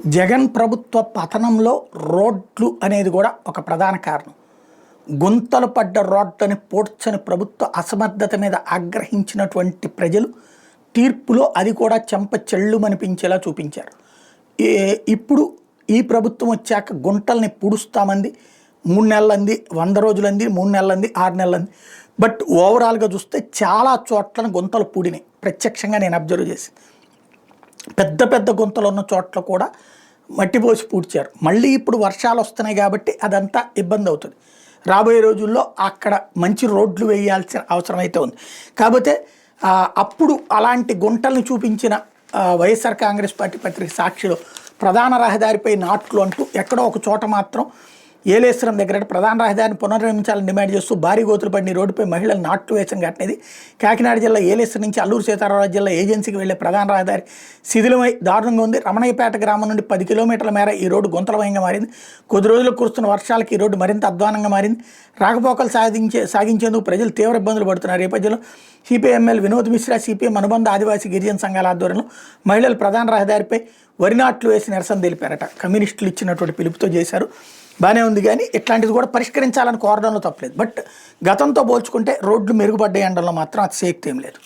జగన్ ప్రభుత్వ పతనంలో రోడ్లు అనేది కూడా ఒక ప్రధాన కారణం. గుంతలు పడ్డ రోడ్లని పోడ్చని ప్రభుత్వ అసమర్థత మీద ఆగ్రహించినటువంటి ప్రజలు తీర్పులో అది కూడా చెంప చెళ్ళుమనిపించేలా చూపించారు. ఇప్పుడు ఈ ప్రభుత్వం వచ్చాక గుంటల్ని పూడుస్తామంది. 3 నెలలంది, 100 రోజులంది, 3 నెలలంది, 6 నెలలంది. బట్ ఓవరాల్గా చూస్తే చాలా చోట్ల గుంతలు పూడినాయి. ప్రత్యక్షంగా నేను అబ్జర్వ్ చేసి పెద్ద పెద్ద గుంతలు ఉన్న చోట్ల కూడా మట్టి పోసి పూడ్చారు. మళ్ళీ ఇప్పుడు వర్షాలు వస్తున్నాయి కాబట్టి అదంతా ఇబ్బంది అవుతుంది. రాబోయే రోజుల్లో అక్కడ మంచి రోడ్లు వేయాల్సిన అవసరం అయితే ఉంది. కాకపోతే అప్పుడు అలాంటి గుంటల్ని చూపించిన వైఎస్ఆర్ కాంగ్రెస్ పార్టీ పత్రిక సాక్షిలో ప్రధాన రహదారిపై నాట్లు అంటూ ఎక్కడో ఒక చోట మాత్రం ఏలేశ్వరం దగ్గర ప్రధాన రహదారిని పునర్నిర్మించాలని డిమాండ్ చేస్తూ భారీ గోతులు పడిన రోడ్డుపై మహిళలు నాట్లు వేసం కట్టినది. కాకినాడ జిల్లా ఏలేశ్వరం నుంచి అల్లూరు సీతారామరాజు జిల్లా ఏజెన్సీకి వెళ్లే ప్రధాన రహదారి శిథిలమై దారుణంగా ఉంది. రమణయ్యపేట గ్రామం నుండి 10 కిలోమీటర్ల మేర ఈ రోడ్డు గుంతలమయంగా మారింది. కొద్ది రోజులు కురుస్తున్న వర్షాలకి ఈ రోడ్డు మరింత అధ్వానంగా మారింది. రాకపోకలు సాగించేందుకు ప్రజలు తీవ్ర ఇబ్బందులు పడుతున్నారు. నేపథ్యంలో సిపిఎంఎల్ వినోద్ మిశ్రా, సిపిఎం అనుబంధ ఆదివాసీ గిరిజన సంఘాల ఆధ్వర్యంలో మహిళలు ప్రధాన రహదారిపై వరి నాట్లు వేసి నిరసన తెలిపారట. కమ్యూనిస్టులు ఇచ్చినటువంటి పిలుపుతో చేశారు. బాగానే ఉంది, కానీ ఇట్లాంటిది కూడా పరిష్కరించాలని కోరడంలో తప్పలేదు. బట్ గతంతో పోల్చుకుంటే రోడ్లు మెరుగుపడ్డాయి అనడంలో మాత్రం అతిశయోక్తి ఏం లేదు.